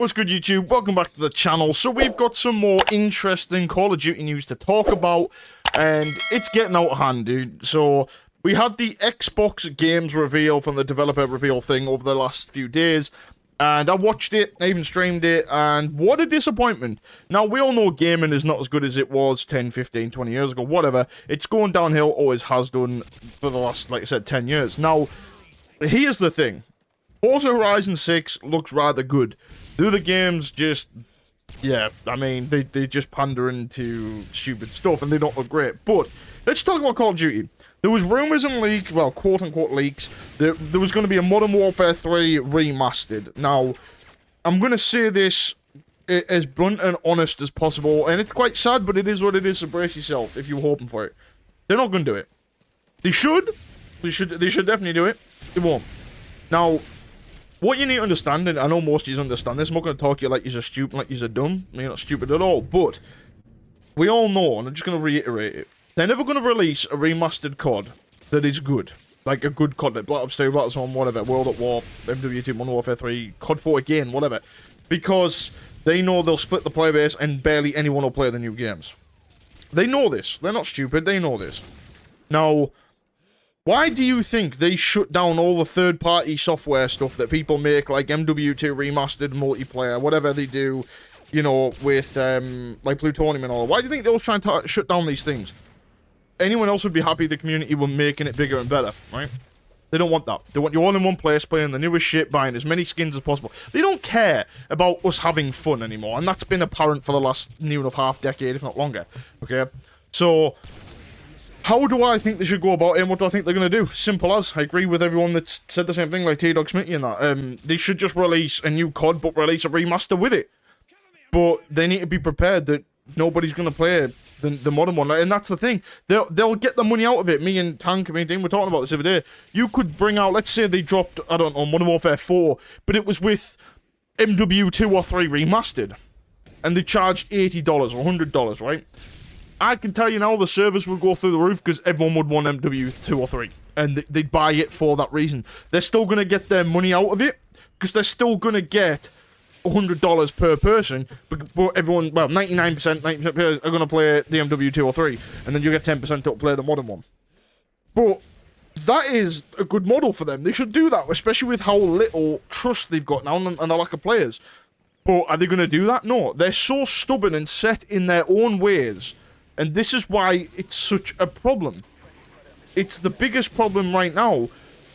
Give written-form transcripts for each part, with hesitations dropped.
What's good, YouTube? Welcome back to the channel. So we've got some more interesting Call of Duty news to talk about, and it's getting out of hand, dude. So we had the Xbox games reveal from the developer reveal thing over the last few days, and I watched it, I even streamed it, and what a disappointment. Now, we all know gaming is not as good as it was 10, 15, 20 years ago, whatever. It's going downhill, always has done for the last, like I said, 10 years. Now, here's the thing. Forza Horizon 6 looks rather good. The other games just, yeah, I mean, they just pander into stupid stuff and they don't look great. But let's talk about Call of Duty. There was rumors and leaks, well, quote-unquote leaks, that there was going to be a Modern Warfare 3 remastered. Now, I'm going to say this as blunt and honest as possible, and it's quite sad, but it is what it is, so brace yourself if you're hoping for it. They're not going to do it. They should. They should definitely do it. They won't. Now, what you need to understand, and I know most of you understand this, I'm not going to talk to you like you're stupid, like you're dumb. You're not stupid at all, but we all know, and I'm just going to reiterate it, they're never going to release a remastered COD that is good. Like a good COD, like Black Ops 2, Black Ops 1, whatever, World at War, MW2, Modern Warfare 3, COD 4 again, whatever. Because they know they'll split the player base and barely anyone will play the new games. They know this. They're not stupid, they know this. Now, why do you think they shut down all the third-party software stuff that people make, like MW2 Remastered, multiplayer, whatever they do, you know, with, like Plutonium and all? Why do you think they was trying to shut down these things? Anyone else would be happy the community were making it bigger and better, right? They don't want that. They want you all in one place, playing the newest shit, buying as many skins as possible. They don't care about us having fun anymore, and that's been apparent for the last near enough half-decade, if not longer, okay? So, how do I think they should go about it, and what do I think they're going to do? Simple as. I agree with everyone that's said the same thing, like T-Dog Smitty and that. They should just release a new COD, but release a remaster with it. But they need to be prepared that nobody's going to play the modern one. And that's the thing. They'll get the money out of it. Me and Tank, me and Dean were talking about this the other day. You could bring out, let's say they dropped, I don't know, Modern Warfare 4, but it was with MW2 or 3 remastered. And they charged $80 or $100, right? I can tell you now the servers would go through the roof because everyone would want MW2 or 3. And they'd buy it for that reason. They're still going to get their money out of it because they're still going to get $100 per person. But everyone, well, 90% players are going to play the MW2 or 3. And then you get 10% to play the modern one. But that is a good model for them. They should do that, especially with how little trust they've got now and the lack of players. But are they going to do that? No. They're so stubborn and set in their own ways. And this is why it's such a problem. It's the biggest problem right now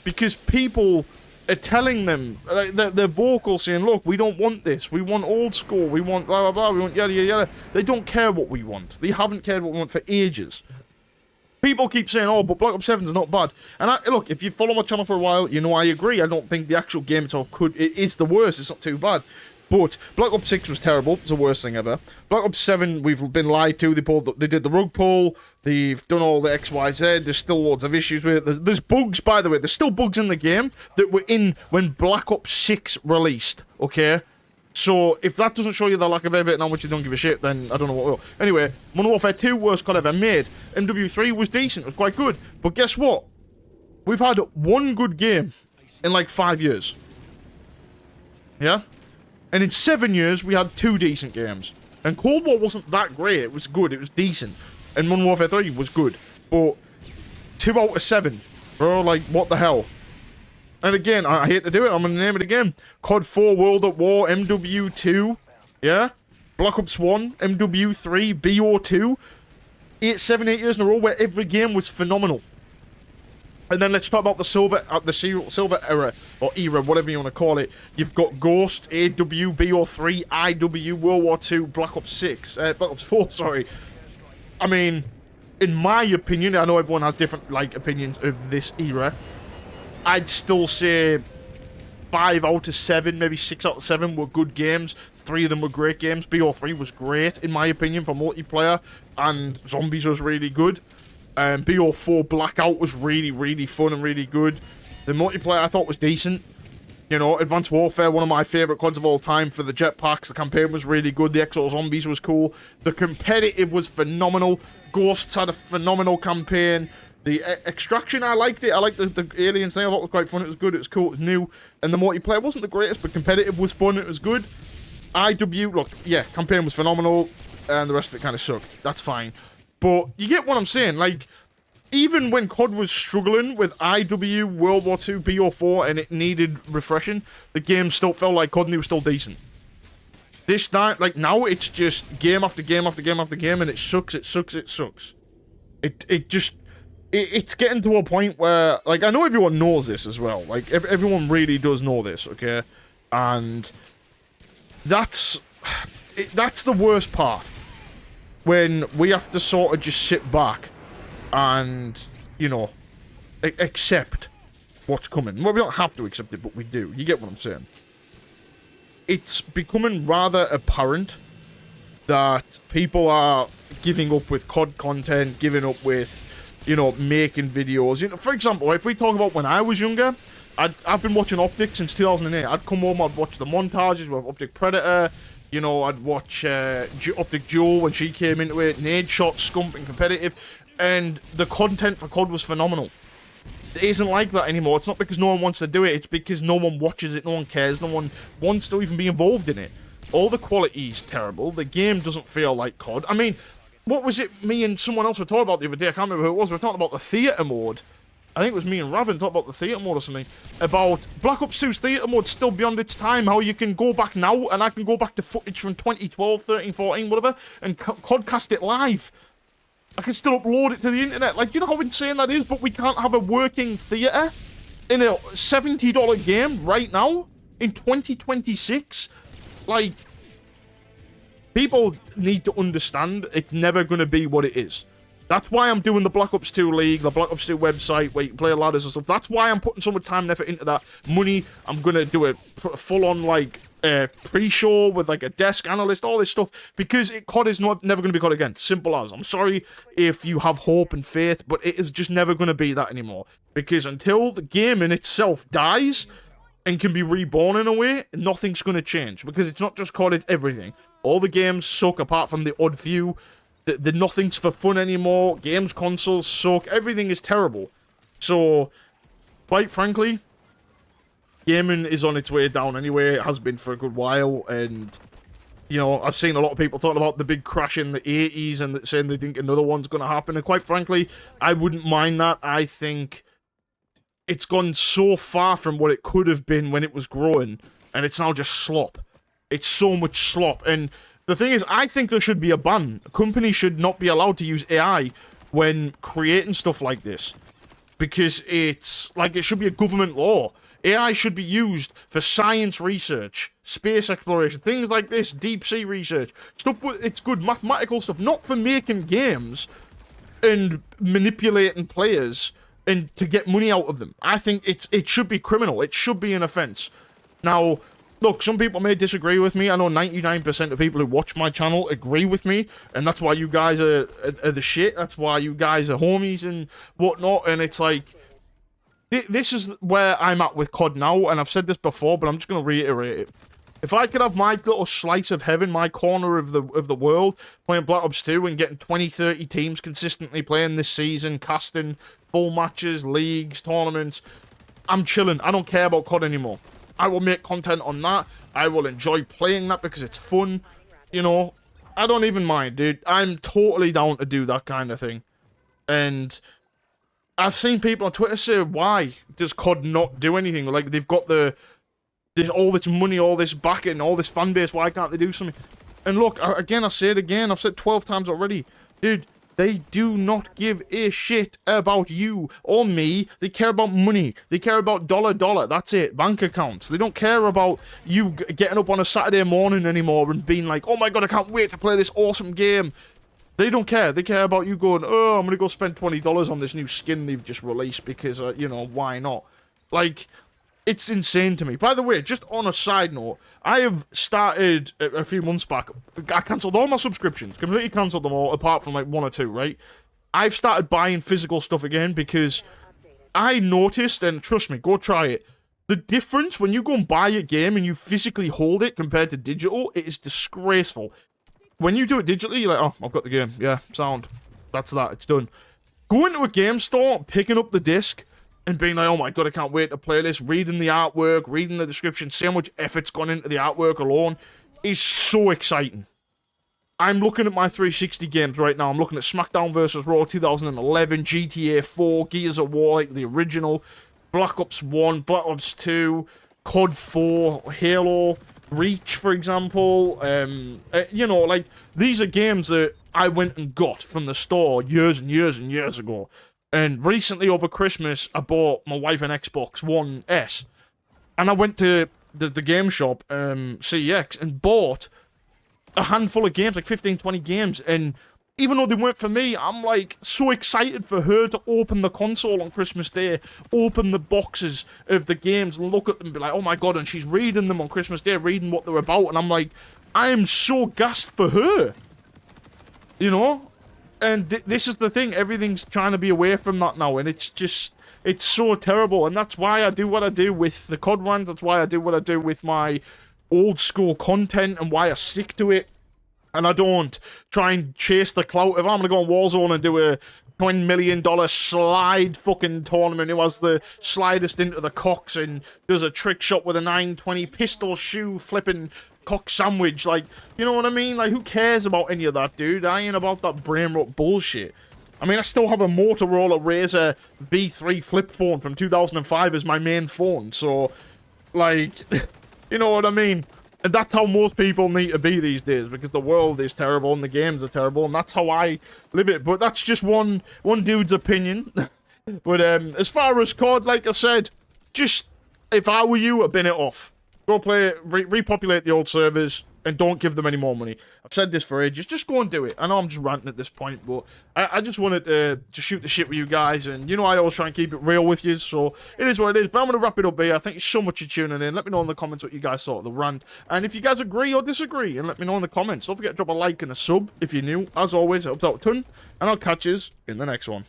because people are telling them, like, they're vocal saying, look, we don't want this. We want old school. We want blah, blah, blah. We want yada, yada, yada. They don't care what we want. They haven't cared what we want for ages. People keep saying, oh, but Black Ops 7 is not bad. And look, if you follow my channel for a while, you know I agree. I don't think the actual game itself it is the worst. It's not too bad. But Black Ops 6 was terrible. It's the worst thing ever. Black Ops 7, we've been lied to. They did the rug pull. They've done all the XYZ. There's still loads of issues with it. There's bugs, by the way. There's still bugs in the game that were in when Black Ops 6 released, okay? So, if that doesn't show you the lack of effort and how much you don't give a shit, then I don't know what will. Anyway, Modern Warfare 2, worst COD ever made. MW3 was decent. It was quite good. But guess what? We've had one good game in like 5 years. Yeah? And in 7 years, we had 2 decent games. And Cold War wasn't that great. It was good. It was decent. And Modern Warfare 3 was good. But 2 out of 7. Bro, like, what the hell? And again, I hate to do it. I'm going to name it again. COD 4, World at War, MW2. Yeah? Black Ops 1, MW3, BO2. 7, 8 years in a row where every game was phenomenal. And then let's talk about the silver era, or era, whatever you want to call it. You've got Ghost, AW, BO3, IW, World War II, Black Ops 6, Black Ops 4, sorry. I mean, in my opinion, I know everyone has different, like, opinions of this era. I'd still say 5 out of 7, maybe 6 out of 7 were good games. 3 of them were great games. BO3 was great, in my opinion, for multiplayer. And Zombies was really good. BO4 Blackout was really, really fun and really good. The multiplayer I thought was decent. You know, Advanced Warfare, one of my favourite CODs of all time for the jetpacks. The campaign was really good. The Exo Zombies was cool. The competitive was phenomenal. Ghosts had a phenomenal campaign. The Extraction, I liked it. I liked the aliens thing. I thought it was quite fun. It was good. It was cool. It was new. And the multiplayer wasn't the greatest, but competitive was fun. It was good. IW, look, yeah, campaign was phenomenal, and the rest of it kind of sucked. That's fine. But you get what I'm saying, like, even when COD was struggling with IW, World War II, BO4, and it needed refreshing, the game still felt like COD and it was still decent. This time, like, now it's just game after game after game after game, and it sucks, it sucks, it sucks. It's getting to a point where, like, I know everyone knows this as well. Like, everyone really does know this, okay? And that's the worst part. When we have to sort of just sit back and, you know, accept what's coming. Well, we don't have to accept it, but we do. You get what I'm saying? It's becoming rather apparent that people are giving up with COD content, giving up with, you know, making videos. You know, for example, if we talk about when I was younger, I've been watching Optic since 2008. I'd come home, I'd watch the montages with Optic Predator. You know, I'd watch Optic Duel when she came into it, Nade Shot, Scump, and Competitive, and the content for COD was phenomenal. It isn't like that anymore. It's not because no one wants to do it, it's because no one watches it, no one cares, no one wants to even be involved in it. All the quality is terrible, the game doesn't feel like COD. I mean, what was it me and someone else were talking about the other day? I can't remember who it was. We were talking about the theatre mode. I think it was me and Raven talking about the theatre mode or something. About Black Ops 2's theatre mode still beyond its time. How you can go back now and I can go back to footage from 2012, 13, 14, whatever, and podcast it live. I can still upload it to the internet. Like, do you know how insane that is? But we can't have a working theatre in a $70 game right now in 2026. Like, people need to understand it's never going to be what it is. That's why I'm doing the Black Ops 2 League, the Black Ops 2 website, where you can play ladders and stuff. That's why I'm putting so much time and effort into that. Money, I'm going to do a full-on, like, pre-show with, like, a desk analyst, all this stuff, because COD is never going to be COD again. Simple as. I'm sorry if you have hope and faith, but it is just never going to be that anymore. Because until the game in itself dies and can be reborn in a way, nothing's going to change. Because it's not just COD, it's everything. All the games suck apart from the odd few. The nothing's for fun anymore. Games consoles suck. Everything is terrible. So, quite frankly, gaming is on its way down anyway. It has been for a good while. And, you know, I've seen a lot of people talking about the big crash in the 80s and saying they think another one's going to happen. And quite frankly, I wouldn't mind that. I think it's gone so far from what it could have been when it was growing. And it's now just slop. It's so much slop. And the thing is, I think there should be a ban. Companies should not be allowed to use AI when creating stuff like this. Because it's, like, it should be a government law. AI should be used for science research, space exploration, things like this, deep sea research. Stuff, it's good mathematical stuff, not for making games and manipulating players and to get money out of them. I think it should be criminal. It should be an offense. Now, look, some people may disagree with me. I know 99% of people who watch my channel agree with me, and that's why you guys are the shit. That's why you guys are homies and whatnot, and it's like, this is where I'm at with COD now, and I've said this before, but I'm just going to reiterate it. If I could have my little slice of heaven, my corner of the world, playing Black Ops 2 and getting 20, 30 teams consistently playing this season, casting full matches, leagues, tournaments, I'm chilling. I don't care about COD anymore. I will make content on that. I will enjoy playing that because it's fun. You know, I don't even mind, dude. I'm totally down to do that kind of thing. And I've seen people on Twitter say, why does COD not do anything? Like, they've got there's all this money, all this backing, all this fan base. Why can't they do something? And look, again, I say it again. I've said 12 times already. Dude, they do not give a shit about you or me. They care about money. They care about dollar. That's it. Bank accounts. They don't care about you getting up on a Saturday morning anymore and being like, oh my god, I can't wait to play this awesome game. They don't care. They care about you going, oh, I'm going to go spend $20 on this new skin they've just released because, you know, why not? Like, it's insane to me. By the way, just on a side note, I have started a few months back. I cancelled all my subscriptions. Completely cancelled them all, apart from like one or two, right? I've started buying physical stuff again because I noticed, and trust me, go try it. The difference when you go and buy a game and you physically hold it compared to digital, it is disgraceful. When you do it digitally, you're like, oh, I've got the game. Yeah, sound. That's that. It's done. Going to a game store, picking up the disc, and being like, oh my god, I can't wait to play this, reading the artwork, reading the description, see how much effort's gone into the artwork alone. is so exciting. I'm looking at my 360 games right now. I'm looking at SmackDown vs. Raw 2011, GTA 4, Gears of War, like the original, Black Ops 1, Black Ops 2, COD 4, Halo, Reach, for example. You know, like, these are games that I went and got from the store years and years and years ago. And recently, over Christmas, I bought my wife an Xbox One S. And I went to the game shop, CEX, and bought a handful of games, like 15, 20 games, and even though they weren't for me, I'm like so excited for her to open the console on Christmas Day, open the boxes of the games and look at them and be like, oh my god, and she's reading them on Christmas Day, reading what they're about, and I'm like, I am so gassed for her, you know? And this is the thing, everything's trying to be away from that now, and it's just, it's so terrible, and that's why I do what I do with the COD runs, that's why I do what I do with my old school content, and why I stick to it, and I don't try and chase the clout. If I'm gonna go on Warzone and do a $20 million slide fucking tournament, who has the slidest into the cocks and does a trick shot with a 920 pistol shoe flipping cock sandwich, like, you know what I mean? Like, who cares about any of that, dude? I ain't about that brain rot bullshit. I mean, I still have a Motorola Razr B3 flip phone from 2005 as my main phone, so, like, you know what I mean? And that's how most people need to be these days, because the world is terrible and the games are terrible, and that's how I live it. But that's just one dude's opinion. But as far as COD, like I said, just, if I were you, I'd bin it off. Go play it, repopulate the old servers, and don't give them any more money. I've said this for ages, just go and do it. I know I'm just ranting at this point, but I just wanted to shoot the shit with you guys, and you know I always try and keep it real with you, so it is what it is. But I'm going to wrap it up here. Thank you so much for tuning in. Let me know in the comments what you guys thought of the rant, and if you guys agree or disagree, and let me know in the comments. Don't forget to drop a like and a sub if you're new. As always, it helps out a ton, and I'll catch you in the next one.